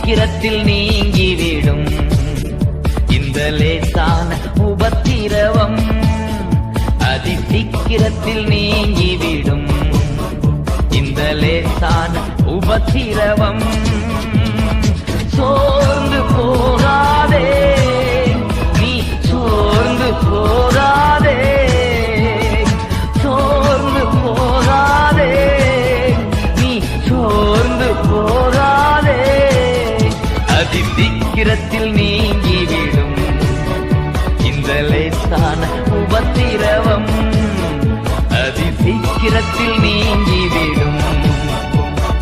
சீக்கிரத்தில் நீங்கிவிடும் இந்த லேசான உபத்திரவம் அதி சீக்கிரத்தில் நீங்கிவிடும் இந்த லேசான உபத்திரவம் சோர்ந்து போகாதே நீ சோர்ந்து போகாதே சோர்ந்து போகாதே நீ சோர்ந்து போகாதே அதி சீக்கிரத்தில் நீங்கிவிடும் இந்த லேசான உபத்திரவம் அதி சீக்கிரத்தில் நீங்கிவிடும்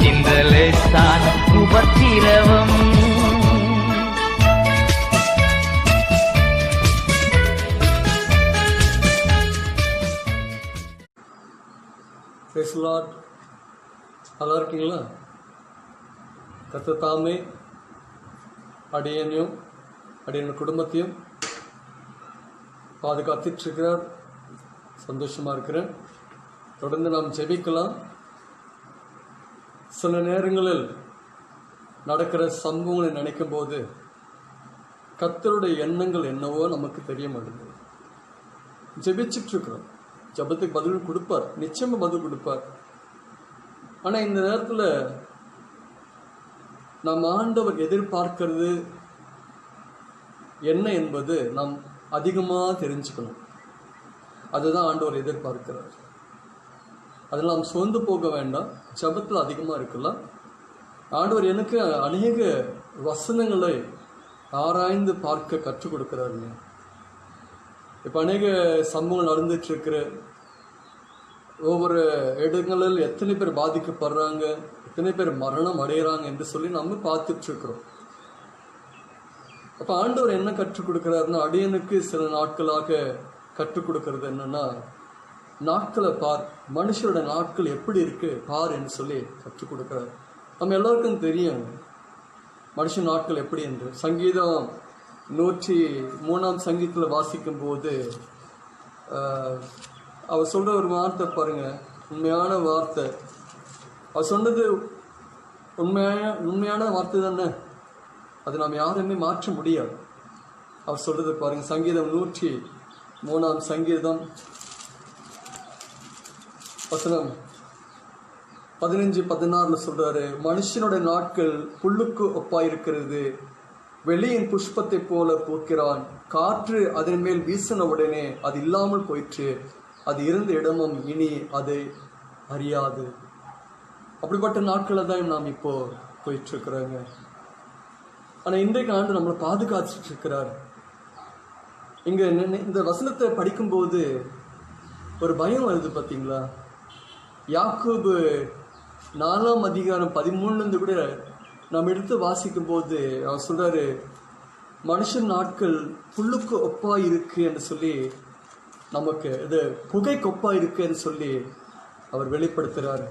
இந்த லேசான உபத்திரவம் நல்லா இருக்கீங்களா? கர்த்தர் தாமே அடியனையும் அடியன் குடும்பத்தையும் பாதுகாத்துட்டு இருக்கிறார். சந்தோஷமா இருக்கிறேன். தொடர்ந்து நாம் ஜெபிக்கலாம். சில நேரங்களில் நடக்கிற சம்பவங்களை நினைக்கும் போது கர்த்தருடைய எண்ணங்கள் என்னவோ நமக்கு தெரிய மாட்டேங்குது. ஜெபிச்சுட்டு இருக்கிறோம். ஜெபத்துக்கு பதில் கொடுப்பார், நிச்சயமா பதில் கொடுப்பார். ஆனா இந்த நேரத்தில் நம் ஆண்டவர் எதிர்பார்க்கிறது என்ன என்பது நாம் அதிகமாக தெரிஞ்சுக்கணும். அதுதான் ஆண்டவர் எதிர்பார்க்கிறார். அதில் நாம் சோர்ந்து போக வேண்டாம். ஜெபத்தில் அதிகமாக இருக்கலாம். ஆண்டவர் எனக்கு அநேக வசனங்களை ஆராய்ந்து பார்க்க கற்றுக் கொடுக்கிறாருங்க. இப்போ அநேக சம்பவங்கள் நடந்துட்டு இருக்கிற ஒவ்வொரு இடங்களில் எத்தனை பேர் பாதிக்கப்படுறாங்க, எத்தனை பேர் மரணம் அடைகிறாங்க என்று சொல்லி நம்ம பார்த்துட்டு இருக்கிறோம். அப்போ ஆண்டவர் என்ன கற்றுக் கொடுக்கிறாருன்னா, அடியனுக்கு சில நாட்களாக கற்றுக் கொடுக்கறது என்னன்னா, நாட்களை பார், மனுஷரோட நாட்கள் எப்படி இருக்கு பார் என்று சொல்லி கற்றுக் கொடுக்கிறார். நம்ம எல்லாருக்கும் தெரியும் மனுஷன் நாட்கள் எப்படி என்று. சங்கீதம் 103 சங்கீதத்தில் வாசிக்கும் போது அவர் சொல்ற ஒரு வார்த்தை பாருங்க, உண்மையான வார்த்தை. அவர் சொன்னது உண்மையான வார்த்தை தானே, அது நாம் யாருமே மாற்ற முடியாது. அவர் சொல்றது பாருங்க, சங்கீதம் 103 சங்கீதம் வசனம் 15-16 சொல்றாரு, மனுஷனுடைய நாட்கள் புல்லுக்கு ஒப்பாயிருக்கிறது, வெளியின் புஷ்பத்தை போல பூக்கிறான், காற்று அதன் மேல் வீசின உடனே அது இல்லாமல் போயிற்று, அது இருந்த இடமும் இனி அதை அறியாது. அப்படிப்பட்ட நாட்களை தான் நாம் இப்போ போயிட்டு இருக்கிறாங்க. ஆனா இன்றைக்கு ஆண்டு நம்மளை பாதுகாத்துட்டு இருக்கிறார். இங்க இந்த வசனத்தை படிக்கும்போது ஒரு பயம் வருது பார்த்தீங்களா? யாக்கோபு 4 அதிகாரம் 13 கூட நம்ம எடுத்து வாசிக்கும் போது அவர் சொல்றாரு, மனுஷன் நாட்கள் புல்லுக்கு ஒப்பா இருக்கு என்று சொல்லி, நமக்கு இது புகைக்கு ஒப்பா இருக்குன்னு சொல்லி அவர் வெளிப்படுத்துறாரு.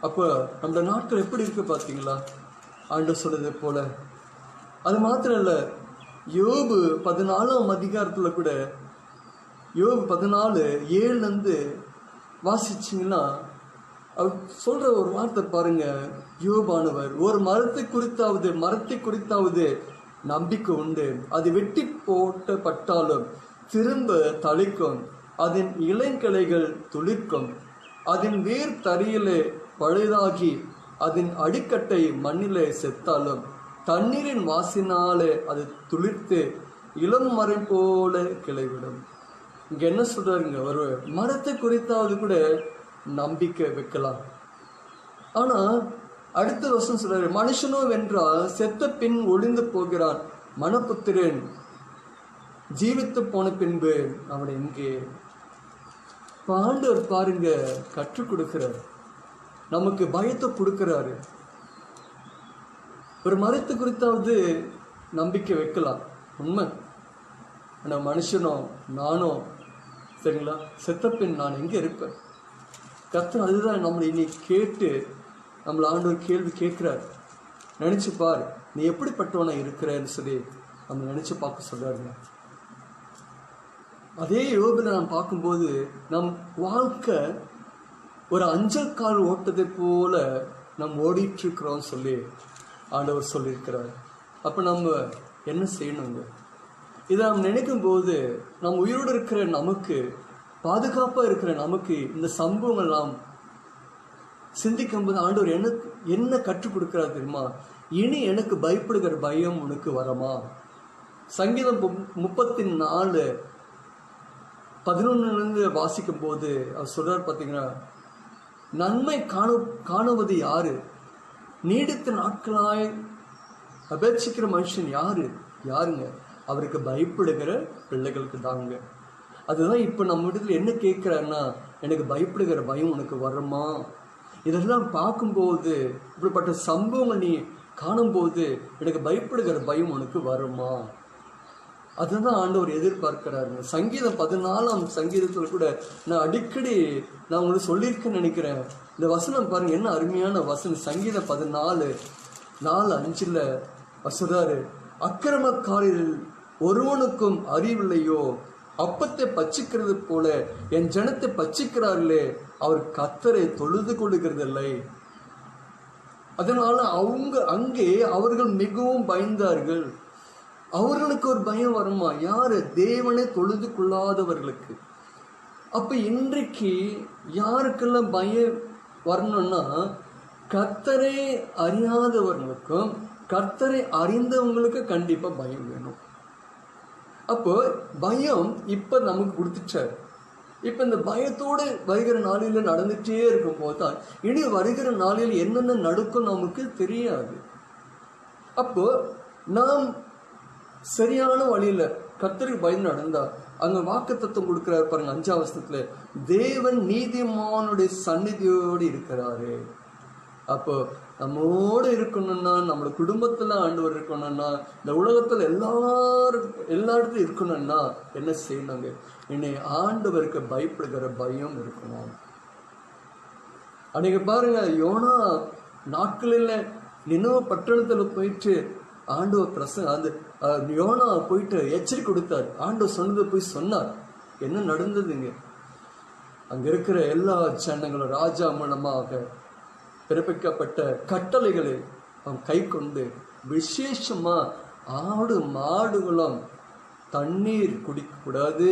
அப்போ நம்ம நாட்கள் எப்படி இருக்கு பார்த்தீங்களா? ஆண்டவர் சொல்றது போல. அது மாத்திரம் இல்லை, யோபு 14 அதிகாரத்துல கூட யோபு 14:7 வாசிச்சிங்கன்னா அவர் சொல்ற ஒரு வார்த்தை பாருங்க. யோபானவர், ஒரு மரத்தை குறித்தாவது நம்பிக்கை உண்டு, அது வெட்டி போட்டப்பட்டாலும் திரும்ப தளிக்கும், அதன் இளங்கிளைகள் துளிர்க்கும், அதன் வேர் தரையிலே பழுதாகி அதன் அடிக்கட்டை மண்ணிலே செத்தாலும் தண்ணீரின் வாசினாலே அது துளிர்த்து இளம் மரம் போல கிளைவிடும். இங்க என்ன சொல்றாருங்க, ஒரு மரத்தை குறித்தாவது கூட நம்பிக்கை வைக்கலாம். ஆனா அடுத்த வருஷம் சொல்றாரு, மனுஷனோ வென்றால் செத்த பின் ஒளிந்து போகிறான், மனப்புத்திரன் ஜீவித்து போன பின்பு அவனை இங்கே. ஆண்டவர் பாருங்க கற்றுக் கொடுக்கிறார், நமக்கு பயத்தை கொடுக்கிறாரு. ஒரு மரத்தை குறித்தாவது நம்பிக்கை வைக்கலாம், உண்மை. ஆனா மனுஷனும் நானும் சரிங்களா, செத்தப்பின் நான் எங்க இருப்பேன்? கர்த்தர் அதுதான் நம்மளை இன்னைக்கு கேட்டு நம்மளை ஆண்டவர் கேள்வி கேட்கிறார். நினைச்சு பார், நீ எப்படிப்பட்டவனா இருக்கிறேன்னு சொல்லி நம்ம நினைச்சு பார்க்க சொல்றாருங்க. அதே யோபில் நாம் பார்க்கும்போது நம் வாழ்க்கை ஒரு அஞ்சல் கால் ஓட்டத்தை போல நாம் ஓடிட்டு இருக்கிறோம் சொல்லி ஆண்டவர் சொல்லியிருக்கிறார். அப்போ நம்ம என்ன செய்யணுங்க? இதை நாம் நினைக்கும் போது நம் உயிரோடு இருக்கிற நமக்கு, பாதுகாப்பாக இருக்கிற நமக்கு இந்த சம்பவங்கள் நாம் சிந்திக்கும் போது ஆண்டவர் என்ன கற்றுக் கொடுக்கிறார் தெரியுமா? இனி எனக்கு பயப்படுகிற பயம் உனக்கு வரமா? சங்கீதம் 34:11 வாசிக்கும் போது அவர் சொல்றார், பார்த்தீங்கன்னா, நன்மை காணுவது யாரு? நீடித்த நாட்களாய் அபேட்சிக்கிற மனுஷன் யாருங்க? அவருக்கு பயப்படுகிற பிள்ளைகளுக்கு தாங்க. அதுதான் இப்போ நம்ம இடத்துல என்ன கேட்குறாருன்னா, எனக்கு பயப்படுகிற பயம் உனக்கு வருமா? இதெல்லாம் பார்க்கும்போது, இப்படிப்பட்ட சம்பவங்கள் நீ காணும்போது எனக்கு பயப்படுகிற பயம் உனக்கு வருமா? அதுதான் ஆண்டவர் எதிர்பார்க்கிறாருங்க. சங்கீதம் 14ஆம் சங்கீதத்தில் கூட நான் அடிக்கடி உங்களுக்கு சொல்லியிருக்கேன்னு நினைக்கிறேன். இந்த வசனம் பாருங்க, என்ன அருமையான வசனம். சங்கீதம் 14:4-5 சொல்றாரு, அக்கிரமக்காரரில் ஒருவனுக்கும் அறிவில்லையோ, அப்பத்தை பச்சிக்கிறது போல என் ஜனத்தை பச்சிக்கிறார்களே, அவர் கர்த்தரை தொழுது கொள்ளுகிறதில்லை. அதனால அங்கே அவர்கள் மிகவும் பயந்தார்கள். அவர்களுக்கு ஒரு பயம் வருமா? யாரு? தேவனை தொழுது கொள்ளாதவர்களுக்கு. அப்ப இன்றைக்கு யாருக்கெல்லாம் பயம் வரணும்னா, கர்த்தரை அறியாதவர்களுக்கும் கர்த்தரை அறிந்தவங்களுக்கு கண்டிப்பா பயம் வேணும். அப்போ பயம் இப்ப நமக்கு கொடுத்துச்சார். இப்ப இந்த பயத்தோடு வருகிற நாளில நடந்துட்டே இருக்கும் போதுதான் இனி வருகிற நாளில் என்னென்ன நடக்கும் நமக்கு தெரியாது. அப்போ நாம் சரியான வழியில கர்த்தருக்கு பயந்து நடந்தா, அங்க வாக்குத்தத்தம் கொடுக்கிறாரு பாருங்க 5ஆம் வசனத்துல, தேவன் நீதிமானுடைய சந்நிதியோடு இருக்கிறாரு. அப்போ நம்மோடு இருக்கணும்னா, நம்மளோட குடும்பத்துல ஆண்டவர் இருக்கணும்னா, இந்த உலகத்துல எல்லா இடத்துலையும் இருக்கணும்னா என்ன செய்யணுங்க? என்னை ஆண்டவருக்கு பயப்படுகிற பயம் இருக்கணும். அன்னைக்கு பாருங்க, யோனா நாட்களில் நினைவு பட்டணத்துல போயிட்டு ஆண்டவர் அந்த யோனா போயிட்டு எச்சரிக்கை கொடுத்தார். ஆண்டவர் சொன்னதை போய் சொன்னார். என்ன நடந்ததுங்க? அங்க இருக்கிற எல்லா ஜனங்களும் ராஜா மூலமாக பிறப்பிக்கப்பட்ட கட்டளைகளை அவன் கை கொண்டு, விசேஷமா ஆடு மாடுகளும் தண்ணீர் குடிக்கக்கூடாது,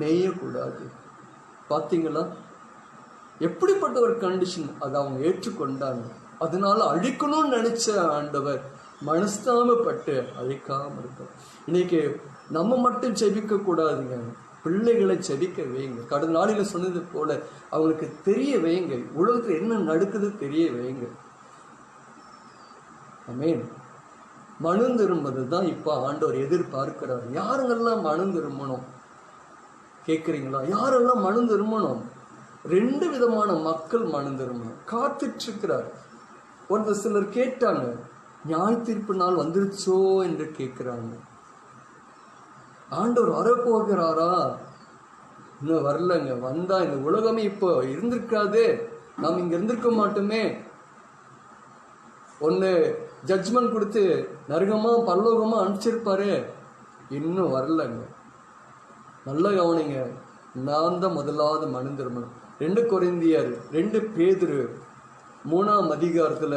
நெய்யக்கூடாது. பார்த்தீங்களா எப்படிப்பட்ட ஒரு கண்டிஷன்? அதை அவங்க ஏற்றுக்கொண்டாங்க. அதனால அழிக்கணும்னு நினைச்ச ஆண்டவர் மனஸ்தாபப்பட்டு அழிக்காம இருக்கும். இன்னைக்கு நம்ம மட்டும் ஜெபிக்க கூடாதுங்க, பிள்ளைகளை ஜெபிக்க வைங்க. கடந்த நாளில சொன்னது போல அவங்களுக்கு தெரிய வைங்க, உலகத்துல என்ன நடக்குது தெரிய வைங்க. ஆமென். மனம் திரும்புறது தான் இப்ப ஆண்டவர் எதிர்பார்க்கிறார். யாருங்கெல்லாம் மனம் திரும்பணும் கேட்குறீங்களா? யாரெல்லாம் மனம் திரும்பணும்? 2 விதமான மக்கள் மனம் திரும்பணும் காத்துட்டு இருக்கிறார். ஒரு சிலர் கேட்டாங்க, நியாய தீர்ப்பு நாள் வந்துருச்சோ என்று கேட்கிறாங்க. ஆண்டவர் வரப்போகிறாரா? இன்னும் வரலங்க. வந்தா இந்த உலகமே இப்போ இருந்திருக்காதே, நாம் இங்க இருந்திருக்க மாட்டோமே. ஒன்னு ஜட்ஜ்மெண்ட் கொடுத்து நரகமா பரலோகமா அனுப்பிச்சிருப்பாரு. இன்னும் வரலங்க. நல்ல கவனிங்க, நான் தான் முதலாவது மனம் திரும்பணும். 2 கொரிந்தியர் 2 பேதுரு 3ஆம் அதிகாரத்துல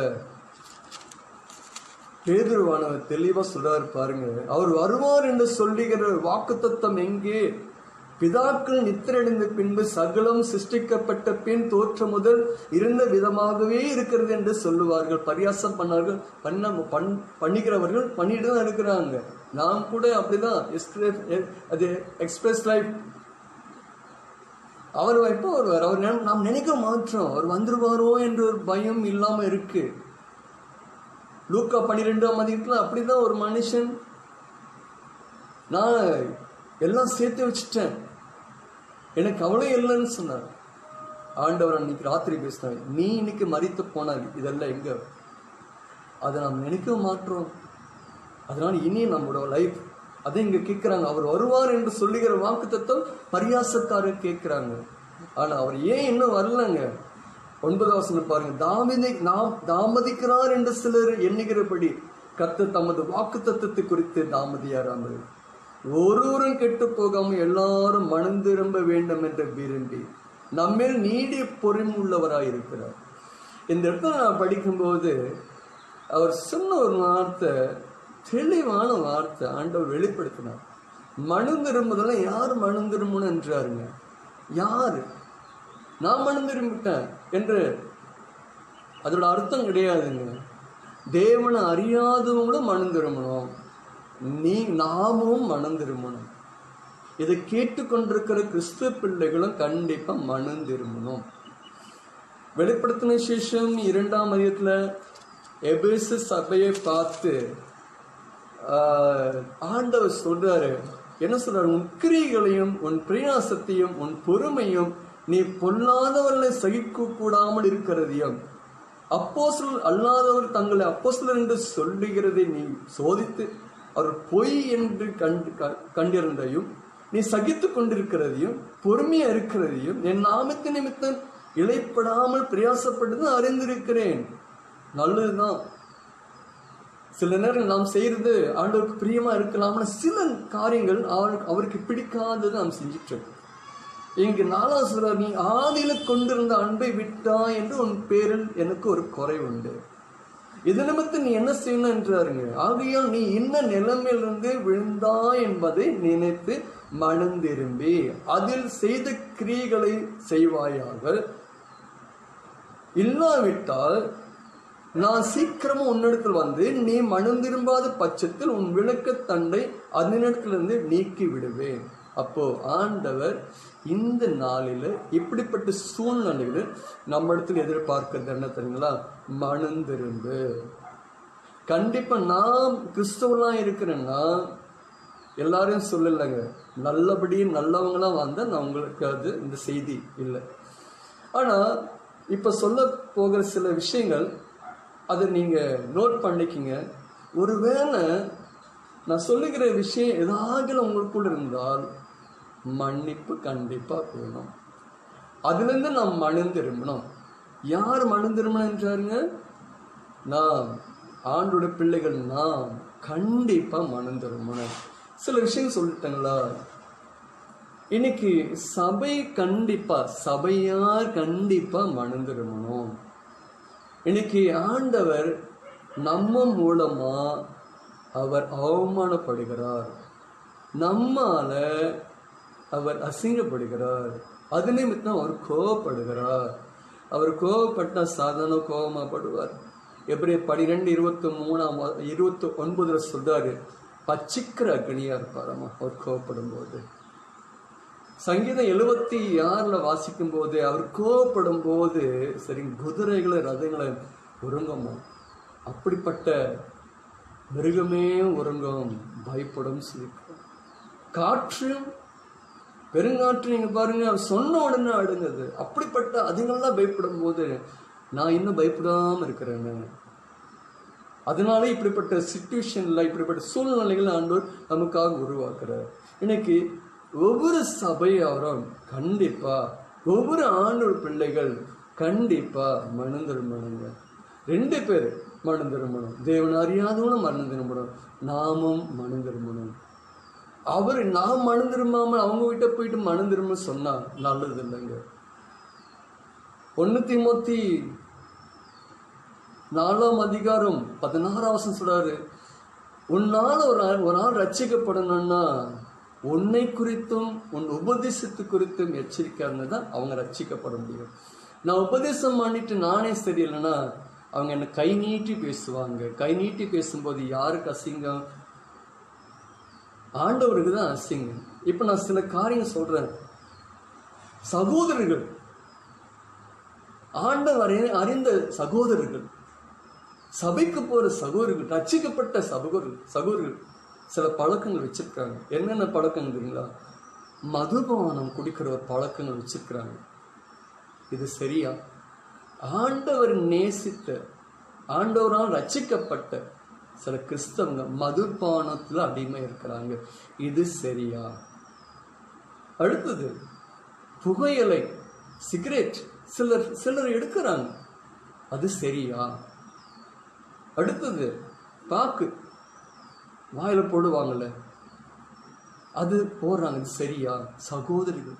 பேதுருவானவர் தெளிவா சொல்றாரு பாருங்க. அவர் வருவார் என்று சொல்லுகிற வாக்குத்தத்தம் எங்கே? பிதாக்கள் நித்திரடைந்த பின்பு சகலம் சிருஷ்டிக்கப்பட்ட பின் தோற்றம் முதல் இருந்த விதமாகவே இருக்கிறது என்று சொல்லுவார்கள். பரியாசம் பண்ணிக்கிறவர்கள் பண்ணிட்டு தான் இருக்கிறாங்க. நாம் கூட அப்படிதான். அது எக்ஸ்பிரஸ் லைஃப். அவர் எப்போ வருவார்? அவர் நாம் நினைக்க மாற்றோம். அவர் வந்துருவாரோ என்ற ஒரு பயம் இல்லாம இருக்கு. லூக்கா 12ஆம் அதிகாரத்துல அப்படிதான் ஒரு மனுஷன், நான் எல்லாம் சேர்த்து வச்சுட்டேன், எனக்கு கவலை இல்லைன்னு சொன்னார். ஆண்டவர் அன்னைக்கு ராத்திரி பேசினார், நீ இன்னைக்கு மரித்து போனார், இதெல்லாம் எங்க? அதை நாம் நினைக்க மாற்றோம். அதனால இனி நம்மளோட லைஃப் அதை இங்க கேட்கிறாங்க. அவர் வருவார் என்று சொல்லுகிற வாக்குத்தத்தம் பரியாசக்காரர் கேட்கிறாங்க. ஆனா அவர் ஏன் இன்னும் வரலங்க? 9ஆம் வசனம் பாருங்க, தாமதிக்கிறார் என்று சிலர் எண்ணுகிறபடி கர்த்தர் தமது வாக்குத்தத்தத்தை குறித்து தாமதியாராமல் ஒருவரும் கெட்டு போகாம எல்லாரும் மனம் திரும்ப வேண்டும் என்று விரும்பி நம்மேல் நீடிய பொறுமை உள்ளவராய் இருக்கிறார். இந்த இடத்துல நான் படிக்கும்போது அவர் சொன்ன ஒரு வார்த்தை, தெளிவான வார்த்தை ஆண்டவர் வெளிப்படுத்தினார். மனம் திரும்புதெல்லாம் யார் மனம் திரும்பணும் என்றாருங்க. யாரு? நான் மனம் திரும்பிட்டேன் என்று அதோட அர்த்தம் கிடையாதுங்க. தேவனை அறியாதவங்களும் மனம் திரும்பணும், நாமும் மனம் திரும்பணும். இதை கேட்டுக்கொண்டிருக்கிற கிறிஸ்துவ பிள்ளைகளும் கண்டிப்பா மனம் திரும்பணும். வெளிப்படுத்தின விசேஷம் 2ஆம் அதிகாரத்துல எபேசு சபையை பார்த்து ஆண்டவர் சொல்றாரு, என்ன சொல்றாரு? உன் கிரியைகளையும் உன் பிரயாசத்தையும் உன் பொறுமையும் நீ பொல்லாதவர்களை சகிக்க கூடாமல் இருக்கிறதையும் அப்போஸ்தலர் அல்லாதவர் தங்களை அப்போஸ்தலர் என்று சொல்லுகிறதை நீ சோதித்து அவர் பொய் என்று கண்டிருந்தையும் நீ சகித்து கொண்டிருக்கிறதையும் பொறுமையா இருக்கிறதையும் என் நாமத்தின் நிமித்தம் இழைப்படாமல் பிரயாசப்பட்டு அறிந்திருக்கிறேன். நல்லதுதான். சில நேரம் நாம் செய்யறது ஆண்டவருக்கு பிரியமா இருக்கலாம்னு சில காரியங்கள் அவருக்கு பிடிக்காதது நாம் செஞ்சிட்டோம். இங்கு 4 சொல்றார், நீ ஆதியில கொண்டிருந்த அன்பை விட்டா என்று உன் பேரில் எனக்கு ஒரு குறை உண்டு. இது நிமித்தம் நீ என்ன செய்யணும் என்றாருங்க. ஆகையால் நீ இன்ன நிலைமையிலிருந்து விழுந்தா என்பதை நினைத்து மனம் திரும்பி அதில் செய்த கிரியைகளை செய்வாயாக. இல்லாவிட்டால் நான் சீக்கிரமா உன்னிடத்தில் வந்து நீ மனம் திரும்பாத பட்சத்தில் உன் விளக்க தண்டை அதனிடத்திலிருந்து நீக்கி விடுவேன். அப்போ ஆண்டவர் இந்த நாளில இப்படிப்பட்ட சூழ்நிலைகள் நம்ம இடத்துல எதிர்பார்க்கிறது என்ன தெரியுங்களா? மனம் திரும்பு. கண்டிப்பா நான் கிறிஸ்தவனா இருக்கிறேன்னா எல்லாரையும் சொல்லலைங்க, நல்லபடி நல்லவங்களா வந்தா நான் உங்களுக்கு அது இந்த செய்தி இல்லை. ஆனா இப்ப சொல்ல போகிற சில விஷயங்கள் அதை நீங்க நோட் பண்ணிக்கிங்க. ஒருவேளை நான் சொல்லுகிற விஷயம் ஏதாவது உங்களுக்குள்ள இருந்தால் மன்னிப்பு கண்டிப்பா வேணும். அதுல இருந்து நாம் மனம் திரும்பணும். யார் மனம் திரும்பணும் என்றாருங்க? நாம் ஆண்டோட பிள்ளைகள், நாம் கண்டிப்பா மனம் திரும்பணும். சில விஷயம் சொல்லிட்டாங்களா? இன்னைக்கு சபை கண்டிப்பா, சபையார் கண்டிப்பா மனம் திரும்பணும். இன்னைக்கு ஆண்டவர் நம்ம மூலமா அவர் அவமானப்படுகிறார், நம்மால அவர் அசிங்கப்படுகிறார். அது நிமித்தம் அவர் கோபப்படுகிறார். அவர் கோபப்பட்ட சாதாரண கோபமாப்படுவார். எபிரேயர் 12:29 சொல்றாரு, பச்சிக்கிற அக்னியா இருப்பாராமா அவர் கோபப்படும் போது. சங்கீதம் 76 வாசிக்கும் போது அவர் கோபப்படும் போது சரி குதிரைகளை ரதங்களை உறங்குமா, அப்படிப்பட்ட மிருகமே உறங்கும், பயப்படும் சிரிக்கும். காற்றும் பெருங்காற்று நீங்க பாருங்க, அவர் சொன்ன உடனே அடுங்குது. அப்படிப்பட்ட அதுங்கெல்லாம் பயப்படும் போது நான் இன்னும் பயப்படாம இருக்கிறேன்னு. அதனால இப்படிப்பட்ட சிச்சுவேஷன்ல, இப்படிப்பட்ட சூழ்நிலைகள் ஆண்டவர் நமக்காக உருவாக்குறார். இன்னைக்கு ஒவ்வொரு சபையாரும் கண்டிப்பா, ஒவ்வொரு ஆண்டவர் பிள்ளைகள் கண்டிப்பா மனம் திரும்பணுங்க. 2 பேர் மனம் திரும்பணும். தேவன் அறியாதவனும் மனம் திரும்பணும், நாமும் மனம் திரும்பணும். அவர் நாம் மனம் திரும்பாமல் அவங்க கிட்ட போயிட்டு மனம் திரும்ப சொன்னா நல்லது இல்லைங்க. 1 தீமோத்தி 4:16 சொல்றாரு, உன்னால ஒரு ஆள் ரட்சிக்கப்படணும்னா உன்னை குறித்தும் உன் உபதேசத்து குறித்தும் எச்சரிக்கையா தான் அவங்க ரட்சிக்கப்பட முடியும். நான் உபதேசம் பண்ணிட்டு நானே சரியில்லைன்னா அவங்க என்ன கை நீட்டி பேசுவாங்க. கை நீட்டி பேசும்போது யாருக்கு அசிங்கம்? ஆண்டவருக்கு தான் அசிங்கம். இப்ப நான் சில காரியம் சொல்றேன். சகோதரர்கள், ஆண்டவர் அறிந்த சகோதரர்கள், சபைக்கு போற சகோதரர்கள், ரட்சிக்கப்பட்ட சகோதரர்கள் சில பழக்கங்கள் வச்சிருக்காங்க. என்னென்ன பழக்கங்கள் தெரியுங்களா? மதுபானம் குடிக்கிற ஒரு பழக்கங்கள் வச்சிருக்கிறாங்க. இது சரியா? ஆண்டவர் நேசித்த, ஆண்டவரால் ரட்சிக்கப்பட்ட சில கிறிஸ்தவங்க மதுபானத்துல அடிமை இருக்கிறாங்க. இது சரியா? அடுத்தது புகையிலை, சிகரெட் சிலர் எடுக்கிறாங்க. அது சரியா? அடுத்தது பாக்கு வாயில போடுவாங்கல்ல, அது போடுறாங்க. இது சரியா? சகோதரிகள்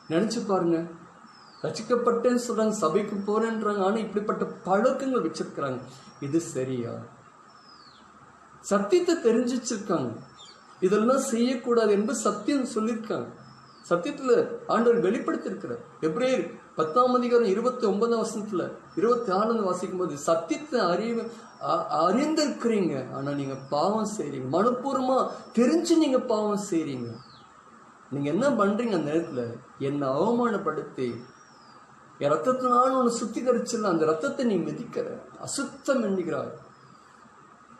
நினைச்சு பாருங்க, ரசிக்கப்பட்டேன்னு சொல்றாங்க, சபைக்கு போறேன்றாங்க, ஆனா இப்படிப்பட்ட பழக்கங்கள் வச்சிருக்கிறாங்க. இது சரியா? சத்தியத்தை தெரிஞ்சு வச்சிருக்காங்க, இதெல்லாம் செய்யக்கூடாது என்று சத்தியம் சொல்லியிருக்காங்க. சத்தியத்துல ஆண்டவர் வெளிப்படுத்தி இருக்கிறார். எபிரேயர் 10:29 26 வாசிக்கும் போது, சத்தியத்தை அறிந்திருக்கிறீங்க, ஆனா நீங்க பாவம் செய்றீங்க, மனப்பூர்வமா தெரிஞ்சு நீங்க பாவம் செய்றீங்க. நீங்க என்ன பண்றீங்க? அந்த நேரத்துல என்னை அவமானப்படுத்தி என் ரத்தத்தினால உன்னை சுத்திகரிச்சிடலாம், அந்த ரத்தத்தை நீ மிதிக்கிற, அசுத்தம் என்கிறார்.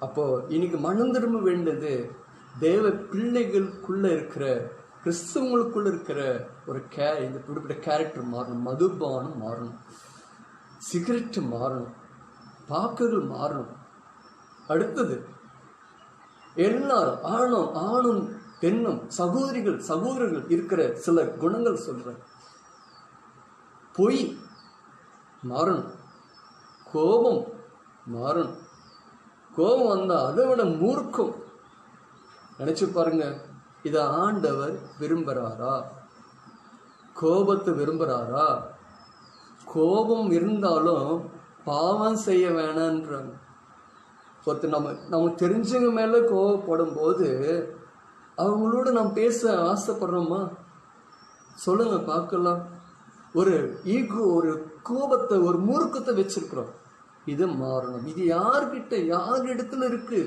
அப்போ இன்னைக்கு மனம் திரும்ப வேண்டியது தேவ பிள்ளைகளுக்குள்ள இருக்கிற, கிறிஸ்தவங்களுக்குள்ள இருக்கிற ஒரு இந்த குறிப்பிட்ட கேரக்டர் மாறணும். மதுபானம் மாறணும், சிகரெட் மாறணும், பாக்குகள் மாறணும். அடுத்தது எல்லாரும் ஆணும் பெண்ணும் சகோதரர்கள் இருக்கிற சில குணங்கள் சொல்றேன். பொய் மாறணும், கோபம் மாறணும். கோபம் வந்தா அதை விட மூர்க்கம். நினைச்சு பாருங்க, இத ஆண்டவர் விரும்புறாரா? கோபத்தை விரும்புறாரா? கோபம் இருந்தாலும் பாவம் செய்ய வேணான்றாங்க. ஒருத்தர் நம்ம தெரிஞ்சவங்க மேல கோபப்படும் போது அவங்களோட நாம் பேச ஆசைப்படுறோமா? சொல்லுங்க பார்க்கலாம். ஒரு ஈகோ, ஒரு கோபத்தை, ஒரு மூர்க்கத்தை வச்சிருக்கிறோம். இது மாறணும். இது யார் இடத்துல இருக்கு?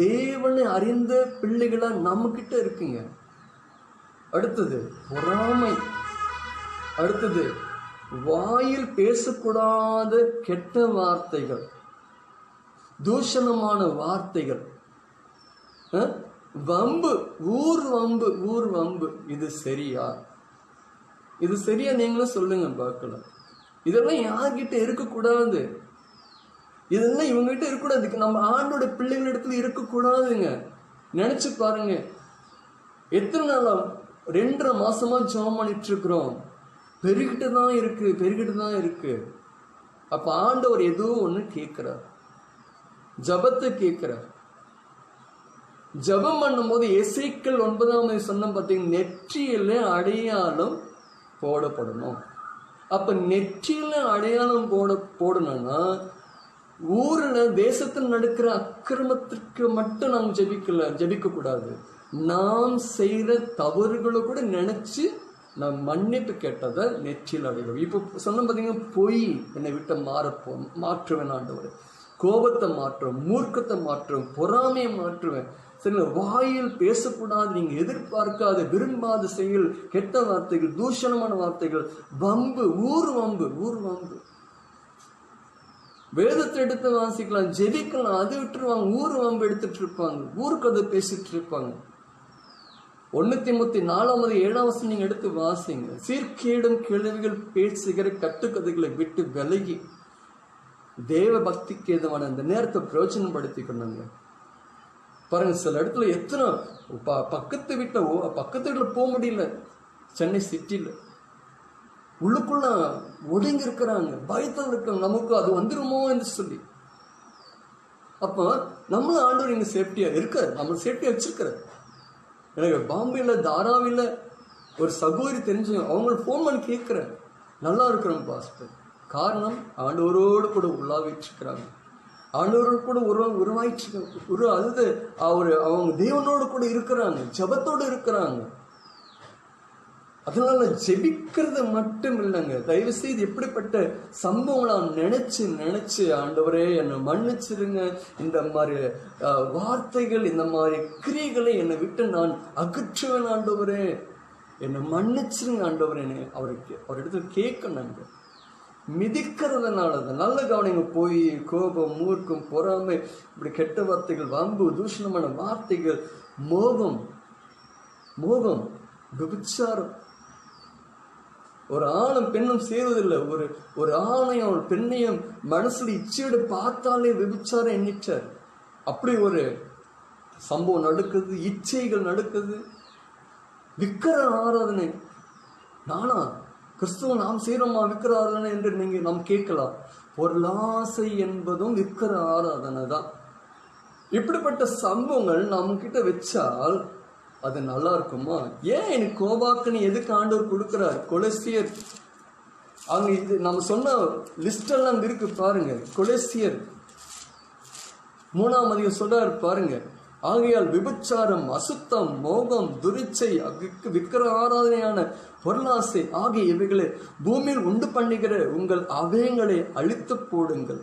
தேவனை அறிந்த பிள்ளைகளா நம்ம கிட்ட இருக்குங்க. அடுத்தது பொறாமை. அடுத்தது வாயில் பேசக்கூடாத கெட்ட வார்த்தைகள், தூஷணமான வார்த்தைகள், வம்பு, ஊர் வம்பு. இது சரியா? இது சரியா? நீங்களும் சொல்லுங்க பார்க்கலாம். இதெல்லாம் யார்கிட்ட இருக்கக்கூடாது. இதெல்லாம் இவங்ககிட்ட இருக்கக்கூடாது. நம்ம ஆண்டோட பிள்ளைகள் இடத்துல இருக்கக்கூடாதுங்க. நினைச்சு பாருங்க, எத்தனை நாளா 2.5 மாசமா ஜெபம் பண்ணிட்டு இருக்கிறோம். பெருகிட்டு தான் இருக்கு. அப்ப ஆண்டவர் ஏதோ ஒண்ணு கேட்கிறார், ஜபத்தை கேட்கிறார். ஜபம் பண்ணும் போது எசேக்கியேல் 9 சொன்ன பார்த்தீங்கன்னா, நெற்றியில அடையாளம் போடப்படணும். அப்ப நெற்றியில அடையாளம் போடணும்னா, ஊர்ல தேசத்தில் நடக்கிற அக்கிரமத்திற்கு மட்டும் நாம் ஜெபிக்க கூடாது. நாம் செய்த தவறுகளை கூட நினைச்சு நாம் மன்னிப்பு கேட்டதை நெற்றியில் அடைவோம். இப்ப சொன்ன பார்த்தீங்கன்னா, பொய் என்னை விட்டு மாற்றுவேன் ஆண்டவர், கோபத்தை மாற்றுவேன், மூர்க்கத்தை மாற்றுவேன், பொறாமையை மாற்றுவேன். சரி, வாயில் பேசக்கூடாது, நீங்க எதிர்பார்க்காத விரும்பாத செயல், கெட்ட வார்த்தைகள், தூஷணமான வார்த்தைகள், வம்பு, ஊர் வம்பு. வேதத்தை எடுத்து வாசிக்கலாம், ஜெபிக்கலாம், அது விட்டுருவாங்க. ஊர் வம்பு எடுத்துட்டு இருப்பாங்க, ஊருக்கு அதை பேசிட்டு இருப்பாங்க. 1 தீமோத்தேயு 4:7 நீங்க எடுத்து வாசிங்க. சீர்கேடும் கேள்விகள் பேசுகிற கட்டுக்கதைகளை விட்டு விலகி தேவ பக்திக்கு ஏதுவான அந்த நேரத்தை பிரயோஜனப்படுத்திக்கணுங்க. பாருங்க, சில இடத்துல எத்தனை பக்கத்து வீட்டுல போக முடியல. சென்னை சிட்டில உள்ளுக்குள்ள ஒடுங்கி இருக்கிறாங்க, பயத்தில் இருக்காங்க, நமக்கு அது வந்துருமோ என்று சொல்லி. அப்ப நம்மளும் ஆண்டவர் இங்க சேஃப்டியா இருக்காரு, நம்ம சேஃப்டியா வச்சிருக்கிறார். எனக்கு பாம்பேல தாராவில ஒரு சகோதரி தெரிஞ்சு அவங்க போன் பண்ணி கேட்கிறேன், நல்லா இருக்கிறோம் பாஸ்டர். காரணம், ஆண்டவரோடு கூட உள்ளாவிட்டு இருக்கிறாங்க, ஆண்டவரோடு கூட உருவாயிட்டு அது அவங்க தேவனோடு கூட இருக்கிறாங்க, ஜபத்தோடு இருக்கிறாங்க. அதனால ஜெபிக்கிறது மட்டும் இல்லைங்க. தயவு செய்து எப்படிப்பட்ட சம்பவங்களா நினைச்சு ஆண்டவரே என்னை மன்னிச்சிருங்க, இந்த மாதிரி வார்த்தைகள், இந்த மாதிரி கிரியைகளை என்னை விட்டு நான் அகற்றுவேன் ஆண்டவரே, என்னை மன்னிச்சிருங்க ஆண்டவரே. அவரிடத்துல கேட்கணுங்க. மிதிக்கிறதுனால தான். நல்ல கவனிங்க. போய் கோபம், மூர்க்கம், பொறாமை, இப்படி கெட்ட வார்த்தைகள், வம்பு, தூஷணமான வார்த்தைகள், மோகம், விபச்சாரம். ஒரு ஆணும் பெண்ணும் சேருவதில்லை. ஒரு ஆணையும் ஒரு பெண்ணையும் மனசுல இச்சையோட பார்த்தாலே விபச்சாரம் எண்ணிட்டார். அப்படி ஒரு சம்பவம் நடக்குது, இச்சைகள் நடக்குது. விக்கிர ஆராதனை, நானா கிறிஸ்துவ நாம் செய்யறோமா விக்கிர ஆராதனை என்று நாம் கேட்கலாம். பொருளாசை என்பதும் விக்கிர ஆராதனை தான். இப்படிப்பட்ட சம்பவங்கள் நம்ம கிட்ட வச்சால் அது நல்லா இருக்குமா? ஏன் எனக்கு கோபாக்கனி எதுக்கு ஆண்டவர் கொடுக்கிறார்? கொலோசியர் அங்க இது நம்ம சொன்ன லிஸ்ட் எல்லாம் இருக்கு பாருங்க. கொலேசியர் 3 சொல்றாரு பாருங்க. ஆகையால் விபச்சாரம், அசுத்தம், மோகம், துரிச்சை, விக்கிர ஆராதனையான பொருளாசை ஆகிய இவைகளை பூமியில் உண்டு பண்ணுகிற உங்கள் அவயங்களை அழித்து போடுங்கள்.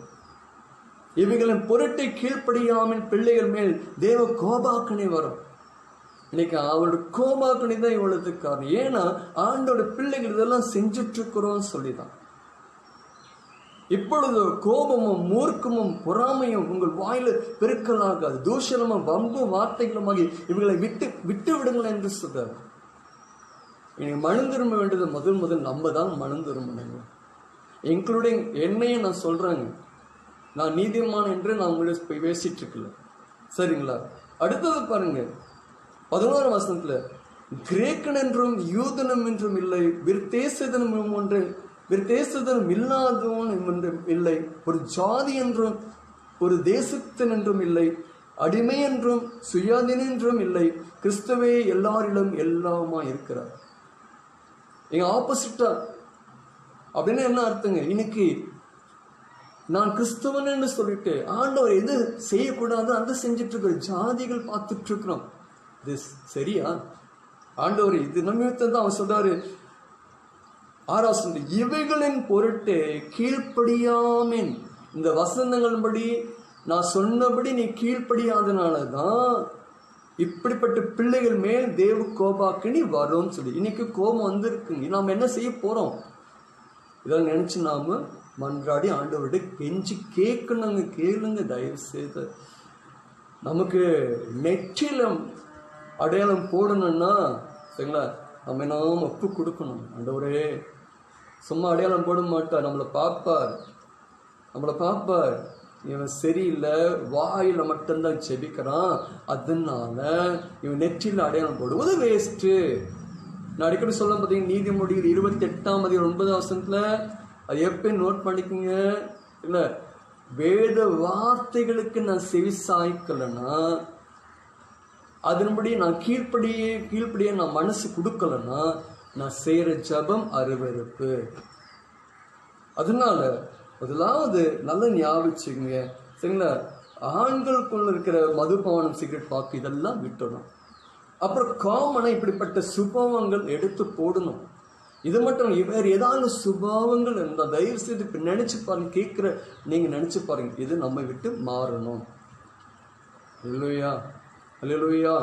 இவைகளின் பொருட்டை கீழ்ப்படியாமல் பிள்ளைகள் மேல் தேவ கோபாக்கனை வரும். இன்னைக்கு அவரோட கோபாக்கனை தான் இவ்வளவு காரணம். ஏன்னா ஆண்டோட பிள்ளைகள் இதெல்லாம் செஞ்சுட்டு இருக்கிறோம் சொல்லிதான். இப்பொழுது கோபமும் மூர்க்கமும் பொறாமையும் உங்கள் வாயில பெருக்கலாகாது. தூஷணமும் வம்பும் வார்த்தைகளுமாகி இவர்களை விட்டு விடுங்கள் என்று சொல்றாரு. இன்னைக்கு மனம் திரும்ப வேண்டியது முதல் நம்ம தான் மனம் திரும்பணுங்க. இன்க்ளூடிங் என்னையும் நான் சொல்றேங்க. நான் நீதிமான் என்று நான் உங்களை பேசிட்டு இருக்கல, சரிங்களா? அடுத்தது பாருங்க 11ஆம் வசனத்துல, கிரேக்கன் என்றும் யூதனும் என்றும் இல்லை, விருத்தேசதனும் இல்லாதவன் என்றும் இல்லை, ஒரு ஜாதி என்றும் ஒரு தேசத்தின் என்றும் இல்லை, அடிமை என்றும் சுயாதீன என்றும் இல்லை, கிறிஸ்துவே எல்லாரிலும் எல்லாமா இருக்கிறார். எங்க ஆப்போசிட்டா அப்படின்னு என்ன அர்த்தங்க? இன்னைக்கு நான் கிறிஸ்தவன் சொல்லிட்டு ஆண்டவர் எது செய்யக்கூடாது அதை செஞ்சுட்டு இருக்கிற ஜாதிகள் பார்த்துட்டு இருக்கிறோம். இது சரியா? ஆண்டவர் இது நிமித்தம் தான் அவர் சொல்றாரு 6 இவைகளின் பொருட்டு கீழ்ப்படியாமேன். இந்த வசனங்கள் படி நான் சொன்னபடி நீ கீழ்ப்படியாதனாலதான் இப்படிப்பட்ட பிள்ளைகள் மேல் தேவ கோபாக்கினி வரும் சொல்லி. இன்னைக்கு கோபம் வந்திருக்குங்க. நாம என்ன செய்ய போறோம்? இதெல்லாம் நினைச்சு நாம மன்றாடி ஆண்டவர்கிட்ட கெஞ்சி கேட்கணுங்க. கேளுங்க தயவு செய்து. நமக்கு நெற்றிலம் அடையாளம் போடணும்னா சரிங்களா, நம்ம என்ன ஒப்பு கொடுக்கணும். ஆண்டவரே சும்மா அடையாளம் போட மாட்டார், நம்மளை பார்ப்பார். இவன் சரியில்லை, வாயில மட்டும்தான் செபிக்கிறான், அதனால இவன் நெற்றில அடையாளம் போடுவது வேஸ்ட்டு. நான் அடிக்கடி சொல்ல பார்த்தீங்கன்னா நீதிமொழிகள் 28ஆம் அதிகாரம் 9ஆம் வசனத்துல அது எப்பயும் நோட் பண்ணிக்கோங்க. இல்லை, வேத வார்த்தைகளுக்கு நான் செவி சாய்க்கலைன்னா, அதன்படி நான் கீழ்ப்படியே நான் மனசு கொடுக்கலன்னா நான் செய்யற ஜபம் அருவருப்பு. அதனால முதலாவது நல்ல ஞாபகம் சரிங்களா, ஆண்களுக்குள்ள இருக்கிற மதுபானம், சிகரெட், பாக்கு இதெல்லாம் விட்டுடும். அப்புறம் காமனா இப்படிப்பட்ட சுபாவங்கள் எடுத்து போடணும். இது மட்டும் வேற ஏதாவது சுபாவங்கள் இருந்தால் தயவு செய்து இப்ப நினைச்சு பாருங்க. கேட்கிற நீங்க நினைச்சு பாருங்க, இது நம்ம விட்டு மாறணும். அல்லேலூயா, அல்லேலூயா.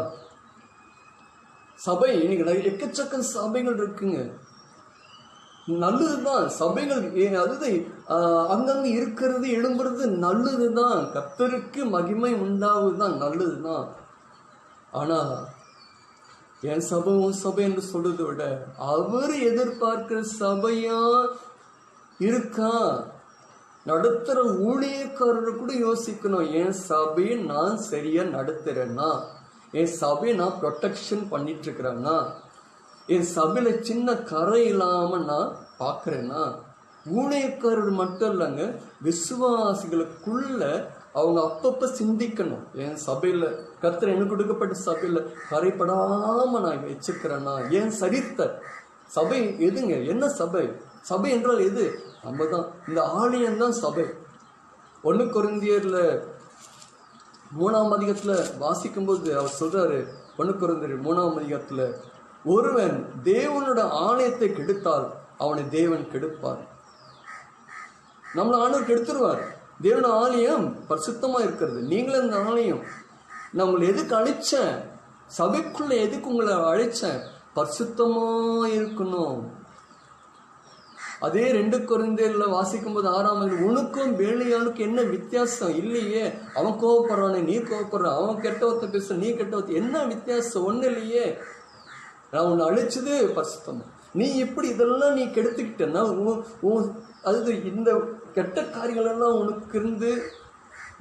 சபை இன்னைக்கு எக்கச்சக்க சபைகள் இருக்குங்க. நல்லதுதான் சபைகள், அது அங்கங்க இருக்கிறது எழும்புறது நல்லதுதான். கர்த்தருக்கு மகிமை உண்டாவதுதான் நல்லதுதான். ஆனா என் சபை உன் சபை என்று சொல்றதை விட அவர் எதிர்பார்க்கிற சபையா இருக்கா? நடத்துற ஊழியக்காரர் கூட யோசிக்கணும், என் சபையை நான் சரியா நடத்துறேன்னா, என் சபையை நான் ப்ரொடெக்ஷன் பண்ணிட்டு இருக்கிறேன்னா, என் சபையில சின்ன கரை இல்லாம நான் பாக்குறேன்னா. ஊழியக்காரர் மட்டும் இல்லைங்க, விசுவாசிகளுக்குள்ள அவங்க அப்பப்ப சிந்திக்கணும், என் சபையில கர்த்தர் எனக்கு கொடுக்கப்பட்ட சபையில கரைப்படாம நான் வச்சுக்கிறேன்னா. ஏன் சரித்த சபை எதுங்க? என்ன சபை? சபை என்றால் எது? நம்ம தான். இந்த ஆலயம் தான் சபை. 1 கொரிந்தியர்ல 3ஆம் அதிகாரத்துல வாசிக்கும் போது அவர் சொல்றாரு, 1 கொரிந்தியர் 3ஆம் அதிகாரத்துல, ஒருவன் தேவனோட ஆலயத்தை கெடுத்தால் அவனை தேவன் கெடுப்பார். நம்மள ஆண்டவர் கெடுத்துருவார். தேவனோட ஆலயம் பரிசுத்தமா இருக்கிறது. நீங்களும் இந்த ஆலயம். நான் உங்களை எதுக்கு அழைச்சேன்? சபைக்குள்ள எதுக்கு உங்களை அழைச்சேன்? பரிசுத்தமா இருக்கணும். அதே 2 கொரிந்தியர்ல வாசிக்கும் போது 6ஆம் அதிகாரம், உனக்கும் வேலையாளுக்கு என்ன வித்தியாசம்? இல்லையே, அவன் கோவப்படுறானே நீ கோவப்படுற, அவன் கெட்டவத்தை பேச நீ கெட்டவத்தை, என்ன வித்தியாசம்? ஒண்ணு இல்லையே. நான் உன்னை அழைச்சது பரிசுத்தமா. நீ எப்படி இதெல்லாம் நீ கெடுத்துக்கிட்டேன்னா, அது இந்த கெட்ட காரியங்கள் எல்லாம் உனக்கு இருந்து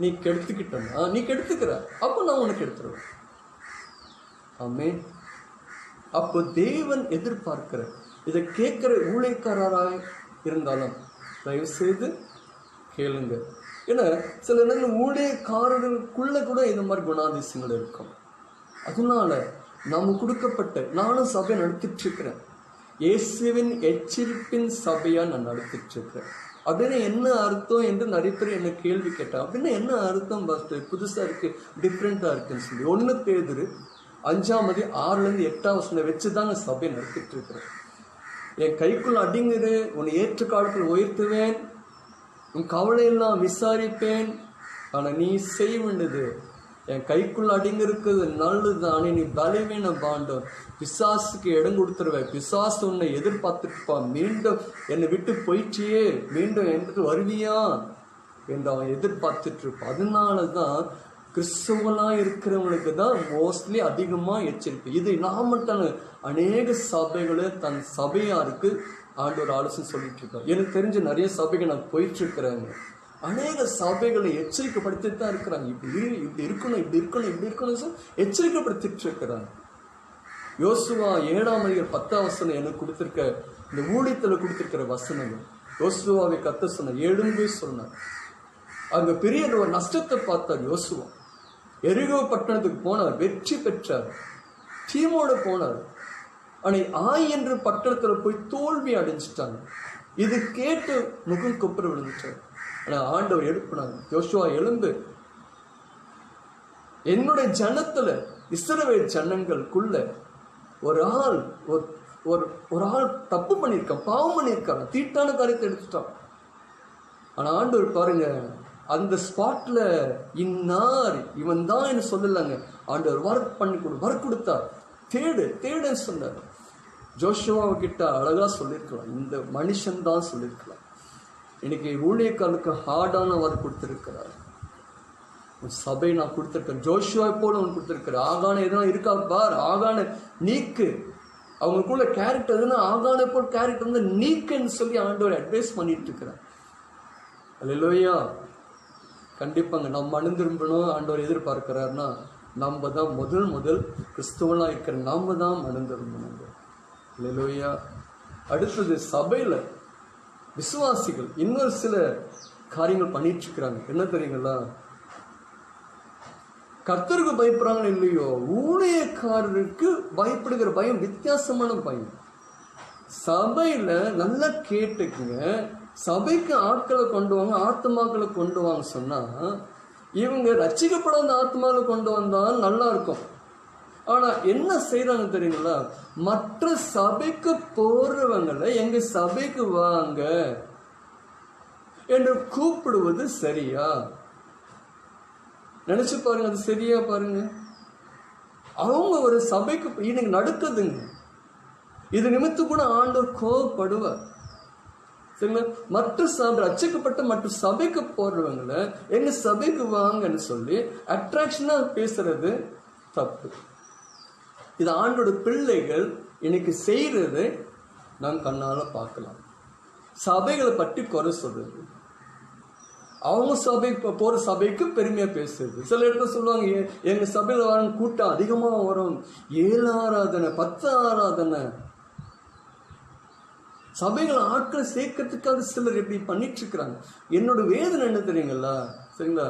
நீ கெடுத்துக்கிட்டனா, நீ கெடுத்துக்கிற, அப்ப நான் உனக்கு எடுத்துருவேன். ஆமென். அப்போ தேவன் எதிர்பார்க்கிற இதை கேட்கிற ஊழியக்காரராய் இருந்தாலும் தயவு செய்து கேளுங்க. ஏன்னா சில நேரம் ஊழியக்காரர்களுக்குள்ள கூட இந்த மாதிரி குணாதிசயங்கள் இருக்கும். அதனால நாம கொடுக்கப்பட்ட, நானும் சபை நடத்திட்டு இருக்கிறேன், இயேசுவின் எச்சரிப்பின் சபையா நான் நடத்திட்டு இருக்கிறேன். அப்படின்னு என்ன அர்த்தம் என்று நிறைய பேர் என்ன கேள்வி கேட்டாங்க. அப்படின்னு என்ன அர்த்தம் பாஸ்டர், புதுசா இருக்கு, டிஃப்ரெண்டா இருக்குன்னு சொல்லி. 1 பேதுரு 5:6-8 வச்சுதாங்க சபையை நடத்திட்டு இருக்கிறேன். என் கைக்குள்ள அடிங்குது, உன்னை ஏற்ற காலத்தில் உயர்த்துவேன், உன் கவலையெல்லாம் விசாரிப்பேன், ஆனா நீ செய்ய வேண்டியது என் கைக்குள்ள அடிங்க இருக்குது நல்லதுதானே, நீ பலவீன பாண்டம், பிசாசுக்கு இடம் கொடுத்துருவேன், பிசாசு உன்னை எதிர்பார்த்துருப்பான், மீண்டும் என்னை விட்டு போயிட்டியே, மீண்டும் என்கிட்ட வருவியா என்று அவன் எதிர்பார்த்துட்டு இருப்பான். அதனாலதான் கிறிஸ்தவங்களா இருக்கிறவங்களுக்கு தான் மோஸ்ட்லி அதிகமா எச்சரிக்கை. இது நான் மட்டும் அநேக சபைகளை தன் சபையாருக்கு ஆண்டவர் ஆலோசனை சொல்லிட்டு இருக்காரு. எனக்கு தெரிஞ்ச நிறைய சபைகள் நான் போயிட்டு இருக்கிறாங்க. அநேக சபைகளை எச்சரிக்கைப்படுத்திட்டு தான் இருக்கிறாங்க. இப்படி இருக்கணும், இப்படி இருக்கணும், இப்படி இருக்கணும் எச்சரிக்கைப்படுத்திட்டு இருக்கிறாங்க. யோசுவா 7:10 எனக்கு கொடுத்திருக்க இந்த ஊழியத்துல கொடுத்திருக்கிற வசனங்கள். யோசுவாவை கத்த சொன்ன, எழும்பு சொன்னார். அங்க பெரிய ஒரு நஷ்டத்தை பார்த்தார் யோசுவா. எரிகோ பட்டணத்துக்கு போனார், வெற்றி பெற்றார், டீமோட போனார். ஆனா ஆய் என்ற பட்டணத்துல போய் தோல்வி அடைஞ்சிட்டாங்க. இது கேட்டு முகம் கொப்புற விழுந்துட்டார். ஆனா ஆண்டவர் எழுப்பினாங்க, யோசுவா எழும்பு, என்னுடைய ஜனத்துல இஸ்ரவேல் ஜனங்களுக்குள்ள ஒரு ஆள் தப்பு பண்ணியிருக்கான், பாவம் பண்ணியிருக்கான், தீட்டான காரியத்தை எடுத்துட்டான். ஆனா ஆண்டவர் பாருங்க, அந்த ஸ்பாட்ல இன்னார் இவன் தான் என்ன சொல்லலைங்க, ஆண்டவர் ஒர்க் கொடுத்தார். தேடுன்னு சொன்னார். ஜோஷுவா கிட்ட அழகா சொல்லியிருக்கலாம், இந்த மனுஷன் தான் சொல்லியிருக்கலாம். இன்னைக்கு ஊழியக்காரனுக்கு ஹார்டான ஒர்க் கொடுத்திருக்கிறார். சபை நான் கொடுத்திருக்கேன், ஜோஷுவா போல ஒன்று கொடுத்திருக்கிறேன். ஆகான எதுனா இருக்கா பார், ஆகான நீக்கு, அவங்களுக்குள்ள கேரக்டர் எதுனா ஆகான போல் கேரக்டர் வந்து நீக்குன்னு சொல்லி ஆண்டவர் அட்வைஸ் பண்ணிட்டு இருக்கிறார். அல்லேலூயா. கண்டிப்பாங்க நம்ம மனம் திரும்பணும் ஆண்டவர் எதிர்பார்க்கிறாருன்னா நம்ம தான் முதல் கிறிஸ்துவனா இருக்கிற நாம தான் மனம் திரும்பணும். அல்லேலூயா. அடுத்தது சபையில விசுவாசிகள் இன்னொரு சில காரியங்கள் பண்ணிட்டு இருக்கிறாங்க. என்ன தெரியுங்களா, கர்த்தருக்கு பயப்படுறாங்க இல்லையோ, ஊழியக்காரருக்கு பயப்படுகிற பயம் வித்தியாசமான பயம். சபையில நல்லா கேட்டுக்குங்க, சபைக்கு ஆட்களை கொண்டு வாங்க, ஆத்மாக்களை கொண்டு வாங்க சொன்னா இவங்க ரட்சிக்கப்படாத ஆத்மாவை கொண்டு வந்தால் நல்லா இருக்கும். ஆனா என்ன செய்யறாங்க தெரியுங்களா, மற்ற சபைக்கு போறவங்களை எங்க சபைக்கு வாங்க என்று கூப்பிடுவது சரியா? நினைச்சு பாருங்க, அது சரியா பாருங்க. அவங்க ஒரு சபைக்கு இன்னைக்கு நடக்குதுங்க. இது நிமித்தம் கூட ஆண்டவர் கோபப்படுவார். சரிங்களா? மற்ற சபை ரட்சிக்கப்பட்ட மற்ற சபைக்கு போடுறவங்களை எங்க சபைக்கு வாங்கன்னு சொல்லி அட்ராக்ஷனா பேசுறது தப்பு. இது ஆண்டோட பிள்ளைகள் இன்னைக்கு செய்யறது நாம் கண்ணால பார்க்கலாம். சபைகளை பற்றி குறை சொல்றது, அவங்க சபை போற சபைக்கு பெருமையா பேசுறது. சில இடத்துல சொல்லுவாங்க, எங்க சபையில வர கூட்டம் அதிகமா வரும், 7 ஆராதனை 10 ஆராதனை. சபைகளை ஆட்களை சேர்க்கறதுக்காக சிலர் எப்படி பண்ணிட்டு இருக்கிறாங்க. என்னோட வேதனை என்ன தெரியுங்களா, சரிங்களா,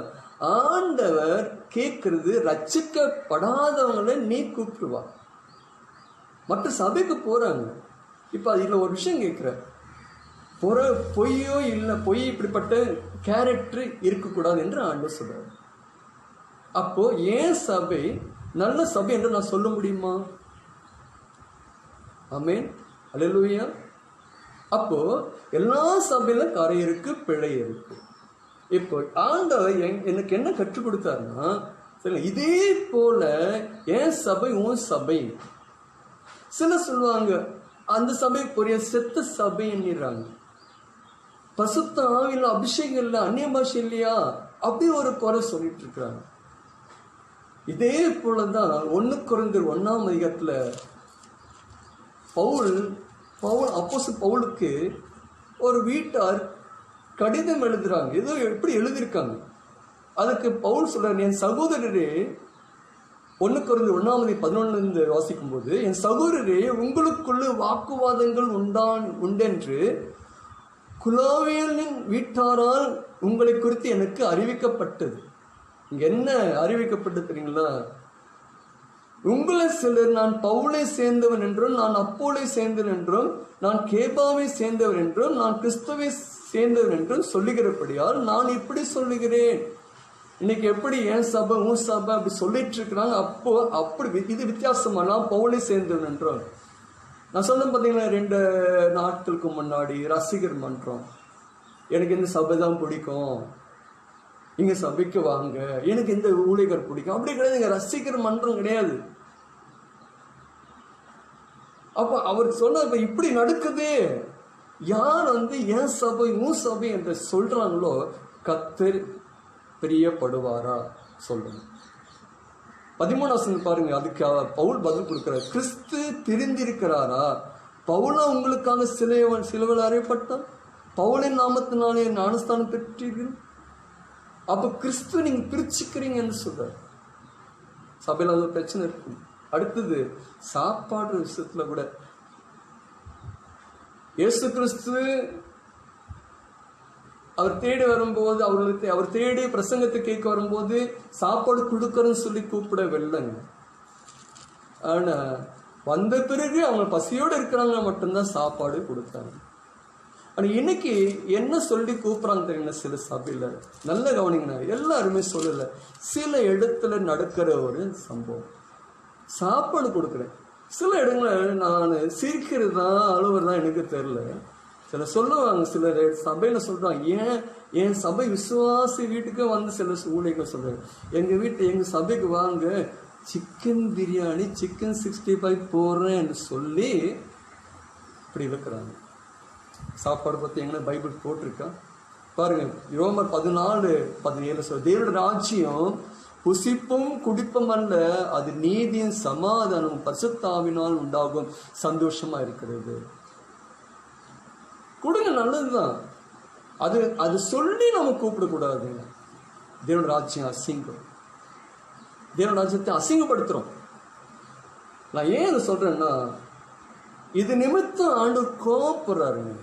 ஆண்டவர் கேட்கறது ரட்சிக்கப்படாதவங்களை நீ கூப்பிடுவா. மற்ற சபைக்கு போறாங்க. இப்ப அதுல ஒரு விஷயம் கேட்கிற, பொய்யோ இல்லை, பொய் இப்படிப்பட்ட கேரக்டர் இருக்கக்கூடாது என்று ஆண்டவர் சொல்றாரு. அப்போ ஏன் சபை நல்ல சபை என்று நான் சொல்ல முடியுமா? ஆமென், அல்லேலூயா. அப்போ எல்லா சபையில கரை இருக்கு, பிழை இருக்கு. இப்போ ஆண்டவர் எனக்கு என்ன கற்றுக் கொடுத்தாருன்னா, சரி, இதே போல என் சபை உன் சபை. சில சொல்லுவாங்க அந்த சபை பெரிய செத்த சபை எண்ணிடுறாங்க, பசுத்த ஆவில அபிஷேகம் இல்லை, அந்நிய பாஷை இல்லையா, அப்படி ஒரு குறை சொல்லிட்டு இருக்கிறாங்க. இதே போலதான் 1 கொரிந்தியர் 1 பவுல் அப்போஸ்தலன் பவுலுக்கு ஒரு வீட்டார் கடிதம் எழுதுறாங்க. ஏதோ எப்படி எழுதியிருக்காங்க, அதுக்கு பவுல் சொல்றாரு, என் சகோதரரே, 1 கொரிந்தியர் 1:11 வாசிக்கும் போது, என் சகோதரரே, உங்களுக்குள்ள வாக்குவாதங்கள் உண்டென்று குலோவேலின் வீட்டாரால் உங்களை குறித்து எனக்கு அறிவிக்கப்பட்டது. இங்க என்ன அறிவிக்கப்பட்டது தெரியுங்களா? உங்களை சிலர் நான் பவுலை சேர்ந்தவன் என்றும், நான் அப்போலை சேர்ந்தவன் என்றும், நான் கேபாவை சேர்ந்தவர் என்றும், நான் கிறிஸ்துவை சேர்ந்தவன் என்றும் சொல்லுகிறபடியால் நான் இப்படி சொல்லுகிறேன். இன்னைக்கு எப்படி என் சபை உன் சபை அப்படி சொல்லிட்டு இருக்கிறாங்க. அப்போ அப்படி இது வித்தியாசமா, நான் பவுலை சேர்ந்தவன் என்றும். நான் சொன்ன பார்த்தீங்கன்னா 2 நாட்களுக்கு முன்னாடி ரசிகர் மன்றம், எனக்கு இந்த சபை தான் பிடிக்கும், இங்க சபைக்கு வாங்க, எனக்கு இந்த ஊழியர் பிடிக்கும், அப்படி கிடையாது. ரசிகர் மன்றம் கிடையாது. அப்ப அவர் சொன்ன இப்படி நடக்குது. யார் என் சபை உன் சபை என்று சொல்றாங்களோ கர்த்தர் பிரியப்படுவாரா சொல்லுங்க. 13 பாருங்க. அதுக்கு பவுல் பதில் கொடுக்கிறார். கிறிஸ்து பிரிந்திருக்கிறாரா? பவுலா உங்களுக்காக சிலுவையில் அறையப்பட்டார், பவுலின் நாமத்தினாலே ஞானஸ்தானம் பெற்றீர்கள். அப்ப கிறிஸ்து நீங்க பிரிச்சுக்கிறீங்கன்னு சொல்ற. சபையில் அது பிரச்சனை இருக்கு. அடுத்தது சாப்பாடு விஷயத்துல கூட இயேசு கிறிஸ்து அவர் தேடி வரும்போது, அவர் தேடி பிரசங்கத்தை கேட்க வரும்போது சாப்பாடு கொடுக்கறன்னு சொல்லி கூப்பிடவில்லைங்க. ஆனா வந்த பிறகு அவங்க பசியோடு இருக்கிறாங்க மட்டும்தான் சாப்பாடு கொடுத்தாங்க. ஆனா இன்னைக்கு என்ன சொல்லி கூப்பிடுறாங்க தெரியுங்களா? சில சபையில நல்ல கவனிங்கன்னா, எல்லாருமே சொல்லல, சில இடத்துல நடக்கிற ஒரு சம்பவம். சாப்பாடு கொடுக்குறேன். சில இடங்களில் நான் சிரிக்கிறது தான் அழுவுறது தான் எனக்கு தெரியல. சில சொல்லுவாங்க, சில சபையில சொல்றாங்க, என் சபை விசுவாசி வீட்டுக்கு சில ஊழியர்கள் சொல்றாங்க, எங்க சபைக்கு வாங்க, சிக்கன் பிரியாணி, சிக்கன் 65 போடுறேன்னு சொல்லி இப்படி இருக்கிறாங்க. சாப்பாடு பத்தி எங்கன்னா பைபிள் போட்டிருக்கா பாருங்க. ரோமர் 14:17 சொல்ற, தேவனுடைய ராஜ்யம் புசிப்பும் குடிப்பும் அல்ல, அது நீதியும் சமாதானம் பரிசுத்தாவினால் உண்டாகும் சந்தோஷமா இருக்கிறது. கொடுங்க, நல்லதுதான். அது சொல்லி நம்ம கூப்பிடக்கூடாதுங்க. தேவனுடைய ராஜ்யம் அசிங்கம். தேவனுடைய ராஜ்யத்தை அசிங்கப்படுத்துறோம். நான் ஏன் அதை சொல்றேன்னா, இது நிமித்தம் ஆண்டவர் கோபப்படுறாருங்க.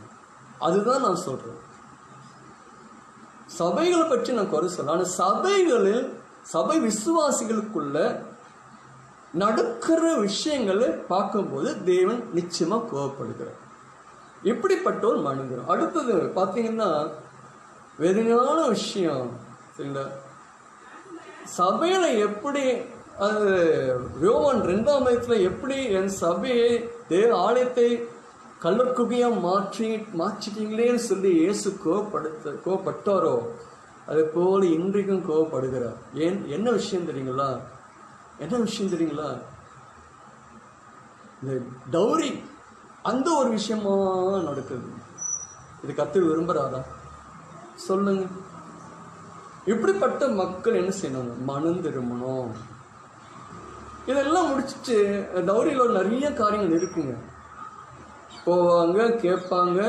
அதுதான் நான் சொல்றேன். சபைகளை பற்றி நான் குறை சொல்ல, ஆனா சபை விசுவாசிகளுக்குள்ள நடக்கிற விஷயங்களை பார்க்கும்போது தேவன் நிச்சயமா கோபப்படுகிறார். இப்படிப்பட்ட ஒரு மனிதர். அடுத்தது பார்த்தீங்கன்னா வேதனையான விஷயம் சரிங்களா? சபையில எப்படி அது யோவான் 2ஆம் அதிகாரத்துல எப்படி என் சபையை தேவ ஆலயத்தை கள்ளக்குகையா மாற்றிட்டீங்களேன்னு சொல்லி இயேசு கோபப்பட்டாரோ, அதே போல இன்றைக்கும் கோபப்படுகிறார். என்ன விஷயம் தெரியுங்களா? இந்த டௌரி அந்த ஒரு விஷயமா நடக்குது. இது கர்த்தர் விரும்புறாரா சொல்லுங்க. இப்படிப்பட்ட மக்கள் என்ன செய்யணும்? மனம் திரும்பணும். இதெல்லாம் முடிச்சுட்டு டௌரியில் நிறைய காரியங்கள் இருக்குங்க. போவாங்க, கேட்பாங்க,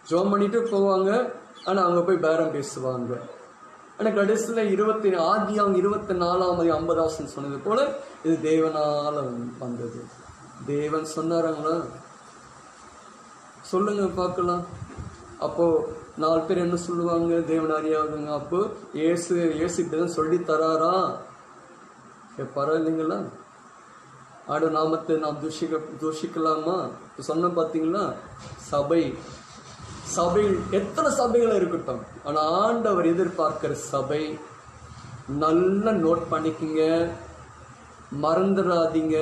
ஜோம் பண்ணிட்டு போவாங்க. ஆனால் அவங்க போய் பேரம் பேசுவாங்க. ஆனால் கடைசியில் 24 சொன்னது போல இது தேவனால வந்தது. தேவன் சொன்னாராங்களா சொல்லுங்க பார்க்கலாம். அப்போ 4 பேர் என்ன சொல்லுவாங்க? தேவன் அறியாதுங்க. அப்போ ஏசு இப்படிதான் சொல்லி தராரா? பரவாயில்லைங்களா? ஆடு நாமத்தை நாம் தூஷிக்கலாமா? சொன்ன பார்த்தீங்களா? சபை எத்தனை சபைகள் இருக்கட்டும், ஆனா ஆண்டவர் எதிர்பார்க்கிற சபை நல்லா நோட் பண்ணிக்கங்க, மறந்துடாதீங்க.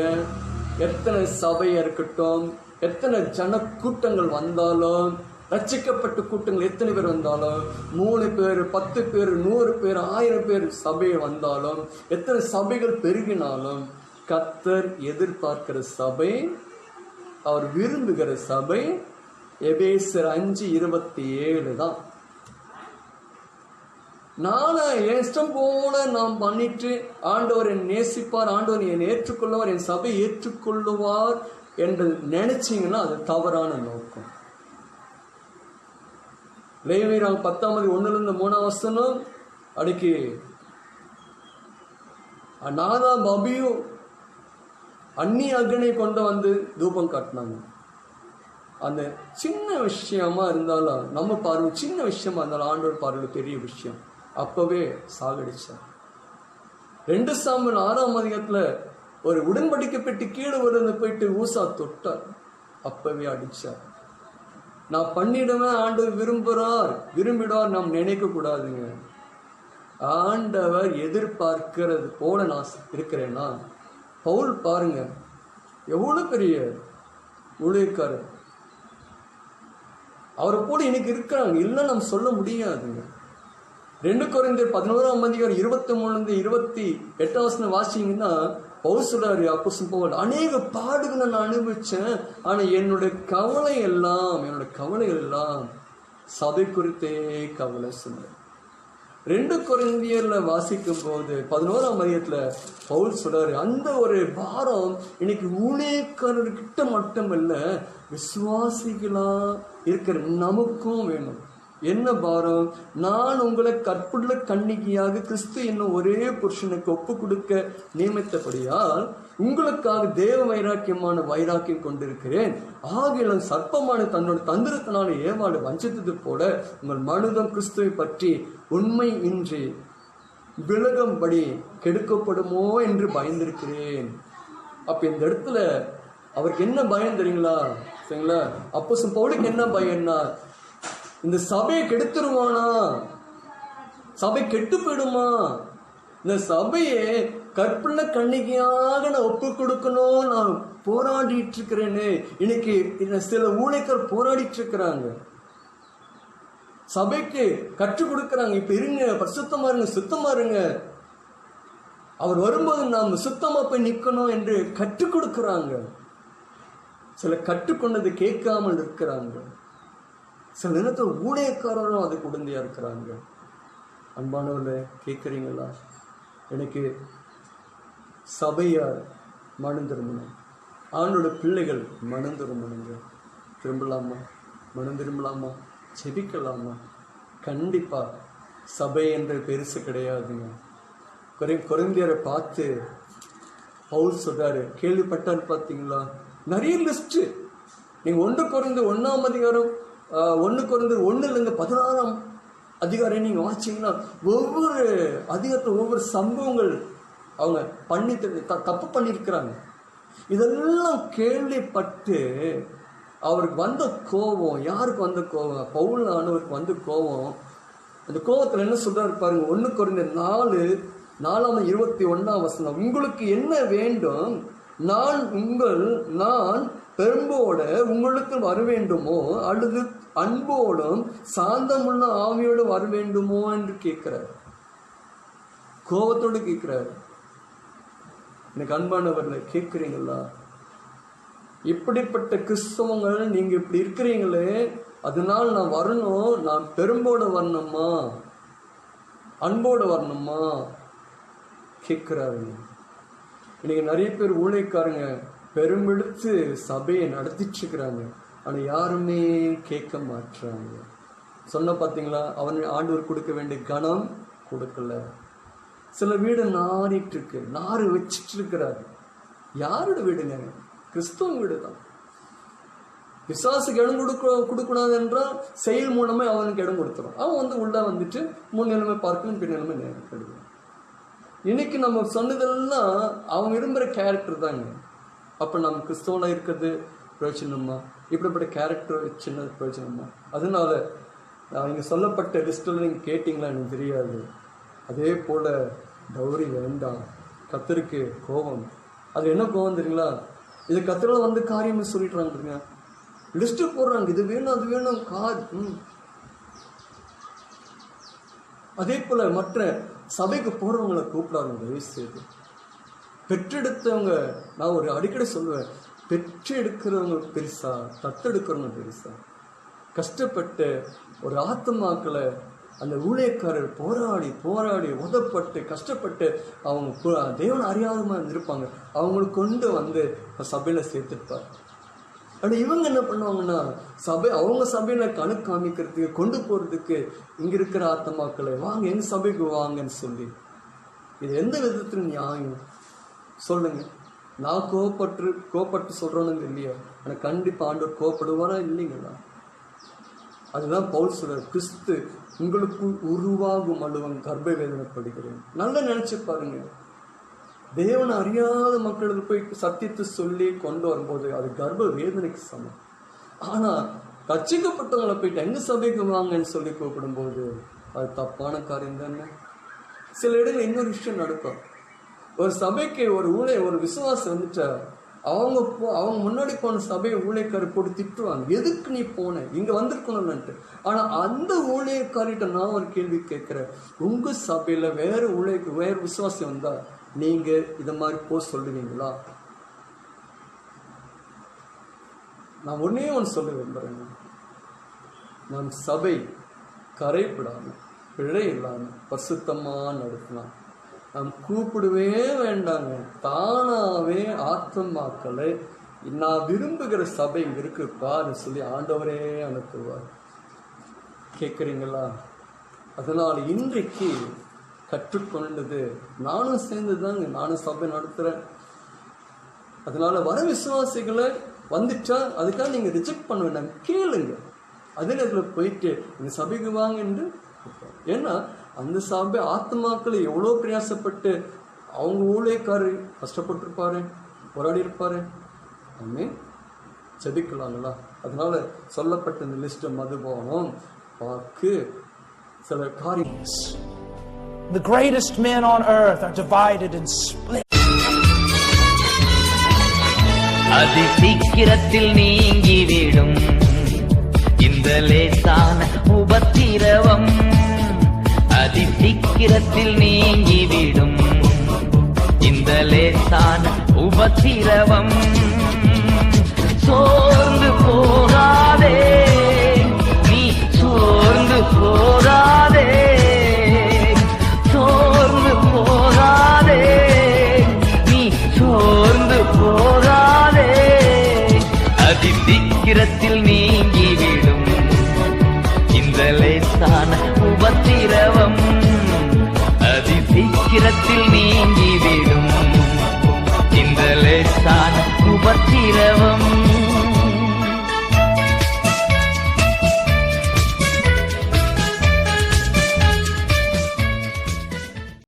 எத்தனை சபை இருக்கட்டும், எத்தனை ஜன கூட்டங்கள் வந்தாலும், ரட்சிக்கப்பட்ட கூட்டங்கள் எத்தனை பேர் வந்தாலும், 3 பேர் 10 பேர் 100 பேர் 1000 பேர் சபை வந்தாலும், எத்தனை சபைகள் பெருகினாலும், கர்த்தர் எதிர்பார்க்கிற சபை, அவர் விரும்புகிற சபை எபேசியர் 5:27 தான். நானே என் இஷ்டம் போல நாம் பண்ணிட்டு ஆண்டவர் என்னை நேசிப்பார், ஆண்டவர் என்னை ஏற்றுக்கொள்ளுவார், என் சபை ஏற்றுக்கொள்ளுவார் என்று நினைச்சீங்கன்னா அது தவறான நோக்கம். லேவியர் 10:1-3 அடிக்கி நாதாப் அபியூ அந்நிய அக்னி கொண்டு வந்து தூபம் காட்டினாங்க. அந்த சின்ன விஷயமா இருந்தாலும், நம்ம பார்வை சின்ன விஷயமா இருந்தாலும் ஆண்டவர் பார்வையில் பெரிய விஷயம். அப்பவே சாகடிச்சார். 2 சாமுவேல் 6ஆம் அதிகாரத்துல ஒரு உடன்படிக்கை பெட்டி கீழே விழுந்து போயிட்டு ஊசா தொட்டார், அப்பவே அடிச்சார். நான் பண்ணிடுவேன், ஆண்டவர் விரும்பிடுவார் நாம் நினைக்க கூடாதுங்க. ஆண்டவர் எதிர்பார்க்கிறது போல நான் இருக்கிறேன்னா, பவுல் பாருங்க எவ்வளவு பெரிய ஊழியக்காரர், அவரை போல இன்னைக்கு இருக்கிறாங்க இல்லை நம்ம சொல்ல முடியாதுங்க. 2 கொரிந்தியர் 11:23-28 வாசிங்கன்னா பவுல் சொல்றாரு, அப்போஸ்தலன் பவுல், அநேக பாடுகளை நான் அனுபவிச்சேன், ஆனா என்னுடைய கவலைகள் எல்லாம் சபை குறித்தே கவலை சொன்னார். 2 கொரிந்தியர்ல வாசிக்கும் போது 11 பவுல் சொல்றாரு, அந்த ஒரு பாரம் இன்னைக்கு ஊழியக்காரர்கிட்ட மட்டுமல்ல, விசுவாசிகளா இருக்கிற நமக்கும் வேணும். என்ன பாரம்? நான் உங்களை கற்புள்ள கன்னிகையாக கிறிஸ்து என்னும் ஒரே புருஷனுக்கு ஒப்பு கொடுக்க நியமித்தபடியால் உங்களுக்காக தேவ வைராக்கியம் கொண்டிருக்கிறேன். ஆகிலும் சர்ப்பமான தன்னோட தந்திரத்தினால ஏவாளை வஞ்சித்தது போல உங்கள் மனிதம் கிறிஸ்துவை பற்றி உண்மை இன்றி விலகும்படி கெடுக்கப்படுமோ என்று பயந்திருக்கிறேன். அப்ப இந்த இடத்துல அவருக்கு என்ன பயம் தெரியுங்களா? சரிங்களா? அப்போஸ்தலன் பவுலுக்கு என்ன பயம்னா, இந்த சபையை கெடுத்துருவானா, சபை கெட்டு போயிடுமா, இந்த சபையை கற்புள்ள கன்னிகையாக நான் ஒப்பு கொடுக்கணும், நான் போராடிட்டு இருக்கிறேன்னு இன்னைக்கு சில ஊழியர்கள் போராடிட்டு இருக்கிறாங்க. சபைக்கு கற்றுக் கொடுக்கறாங்க, இப்ப இருங்க, பரிசுத்தமா இருங்க, சுத்தமா இருங்க, அவர் வரும்போது நாம் சுத்தமா போய் நிக்கணும் என்று கற்றுக் கொடுக்கறாங்க. சில கற்றுக்கொண்டது கேட்காமல் இருக்கிறாங்க. சில நேரத்தில் ஊழியக்காரரும் அதுக்கு உடந்தையா இருக்கிறாங்க. அன்பானவர்களே, கேட்குறீங்களா? எனக்கு சபையார் மனம் திரும்பணும், ஆண்டோட பிள்ளைகள் மனம் திரும்பணுங்க. மனம் திரும்பலாமா? செபிக்கலாமா? கண்டிப்பா சபை என்ற பெருசு கிடையாதுங்க. கொரிந்தியரை பார்த்து பவுல் சொல்றாரு, கேள்விப்பட்டாரு பார்த்தீங்களா? நிறைய லிஸ்ட். நீங்க 1 கொரிந்தியர் 1 நீங்க வாசிச்சீங்கன்னா ஒவ்வொரு அதிகாரத்தில் ஒவ்வொரு சம்பவங்கள் அவங்க பண்ணி தப்பு பண்ணியிருக்கிறாங்க. இதெல்லாம் கேள்விப்பட்டு அவருக்கு வந்த கோபம், யாருக்கு வந்த கோபம்? பவுல் ஆனவருக்கு வந்த கோபம். அந்த கோபத்தில் என்ன சொல்றாரு பாருங்க, 1 கொரிந்தியர் 4:21 உங்களுக்கு என்ன வேண்டும்? நான் பெரும்போட உங்களுக்கு வர வேண்டுமோ, அல்லது அன்போடும் சாந்தமுள்ள ஆவியோடு வர வேண்டுமோ என்று கேட்கிறார். கோபத்தோடு கேட்கிறார். எனக்கு அன்பானவர்களை, கேட்கிறீங்களா? இப்படிப்பட்ட கிறிஸ்தவங்கள் நீங்க இப்படி இருக்கிறீங்களே, அதனால நான் வரணும், நான் பெரும்போட வரணுமா, அன்போடு வரணுமா கேட்கிறாரு. இன்னைக்கு நிறைய பேர் ஊழியக்காரங்க பெருமெடுத்து சபையை நடத்திட்டு இருக்கிறாங்க, ஆனா யாருமே கேட்க மாட்டாங்க. சொன்ன பார்த்தீங்களா, அவன் ஆண்டவர் கொடுக்க வேண்டிய கனம் கொடுக்கல. சில வீடு நாறிட்டு இருக்கு, நாறு வச்சிட்டு இருக்கிறாரு. யாரோட வீடுங்க? கிறிஸ்தவ வீடு தான். விசுவாசுக்கு இடம் கொடுக்கூடாது என்றால் செயல் மூலமே அவனுக்கு இடம் கொடுத்துரும். அவன் உள்ள வந்துட்டு முன்னிலைமை பார்க்கணும், பின்னிலைமை நேரம் கெடுக்கும். இன்னைக்கு நம்ம சொன்னதெல்லாம் அவன் விரும்புகிற கேரக்டர் தாங்க. அப்போ நம்ம கிறிஸ்தவனாக இருக்கிறது பிரயோஜனமா? இப்படிப்பட்ட கேரக்டர் சின்னது பிரயோஜனமா? அதனால இங்கே சொல்லப்பட்ட லிஸ்ட்டில் நீங்கள் கேட்டிங்களா எனக்கு தெரியாது. அதே போல் டௌரி வேண்டாம். கத்தருக்கு கோபம். அது என்ன கோபம் தெரியுங்களா? இது கத்தரால் வந்து காரியம் சொல்லிடுறாங்க, லிஸ்ட்டு போடுறாங்க, இது வேணும் அது வேணும் அதே போல் மற்ற சபைக்கு போகிறவங்களை கூப்பிடாங்க. தயவு செய்து பெற்றெடுத்தவங்க, நான் ஒரு அடிக்கடி சொல்லுவேன், பெற்று எடுக்கிறவங்க பெருசா, தத்தெடுக்கிறவங்க பெருசா? கஷ்டப்பட்டு ஒரு ஆத்மாக்களை அந்த ஊழியக்காரர் போராடி உதப்பட்டு கஷ்டப்பட்டு அவங்க தேவனை அறியாதமாக இருந்திருப்பாங்க, அவங்களுக்கு கொண்டு வந்து சபையில் சேர்த்துருப்பார். ஆனால் இவங்க என்ன பண்ணுவாங்கன்னா, அவங்க சபையில் கணக்கு காமிக்கிறதுக்கு கொண்டு போகிறதுக்கு இங்கே இருக்கிற ஆத்மாக்களை வாங்க எங்கள் சபைக்கு வாங்கன்னு சொல்லி, இது எந்த விதத்தில் நியாயம் சொல்லுங்க? நான் கோபப்பட்டு சொல்கிறோன்னு இல்லையா? ஆனால் கண்டிப்பாக ஆண்டவர் கோபப்படுவாரா இல்லைங்களா? அதுதான் பவுல் சொல்றார், கிறிஸ்து உங்களுக்கு உருவாகும் அழுவன் கர்ப்ப வேதனைப்படுகிறேன். நல்லா நினைச்சு பாருங்க. தேவனை அறியாத மக்களுக்கு போய் சத்தியத்தை சொல்லி கொண்டு வரும்போது அது கர்ப்ப வேதனைக்கு சமம். ஆனா ரட்சிக்கப்பட்டவங்களை போயிட்டு எங்க சபைக்கு வாங்கன்னு சொல்லி கூப்பிடும்போது அது தப்பான காரியம் தானே. சில இடத்துல இன்னொரு விஷயம் நடக்கும். ஒரு சபைக்கு ஒரு விசுவாசம் வந்துட்டா அவங்க முன்னாடி போன சபையை ஊழியக்காரர் போட்டு திட்டுவாங்க, எதுக்கு நீ போன, இங்க வந்திருக்கணும்னுட்டு. ஆனா அந்த ஊழியக்காரிட்ட நான் ஒரு கேள்வி கேட்கிறேன், உங்க சபையில வேற விசுவாசம் வந்தா நீங்க இத மாதிரி போ சொல்லுவீங்களா? நான் ஒன்னே ஒன்று சொல்ல விரும்புறேன். நம் சபை கரைப்படாம பிழை இல்லாம பரிசுத்தமா நடத்தலாம். நாம் கூப்பிடவே வேண்டாங்க, தானாவே ஆத்மாக்களை நான் விரும்புகிற சபை இங்க இருக்குப்பான்னு சொல்லி ஆண்டவரே அனுப்புவார். கேட்குறீங்களா? அதனால் இன்றைக்கு கற்றுக்கொண்டது நானும் சேர்ந்துதாங்க, நானும் சபை நடத்துறேன். அதனால வர விசுவாசிகளை வந்துட்டா அதுக்காக நீங்க ரிஜெக்ட் பண்ண வேண்டாம், கேளுங்க. அதே நேரத்தில் போயிட்டு இந்த சபைக்கு வாங்க என்று. ஏன்னா அந்த சபை ஆத்மாக்களை எவ்வளோ பிரயாசப்பட்டு அவங்க ஊழியக்காரர் கஷ்டப்பட்டிருப்பாரு, போராடி இருப்பாரு. ஆமே செபிக்கலாங்களா? அதனால சொல்லப்பட்ட இந்த லிஸ்ட் மதுபானம், வாக்கு, சில காரியம். The greatest men on earth are divided and split. அதி சீக்கிரத்தில் நீங்கிவிடும் இந்த லேசான உபத்திரவம், அதி சீக்கிரத்தில் நீங்கிவிடும் இந்த லேசான உபத்திரவம். சோர்ந்து போகாதே நீ, சோர்ந்து போகாதே, சோர்ந்து போகாதே நீ, சோர்ந்து போகாதே. அதி சீக்கிரத்தில் நீங்கிவிடும் இந்த லேசான உபத்திரவம், அதி சீக்கிரத்தில் நீங்கிவிடும் இந்த லேசான உபத்திரவம்.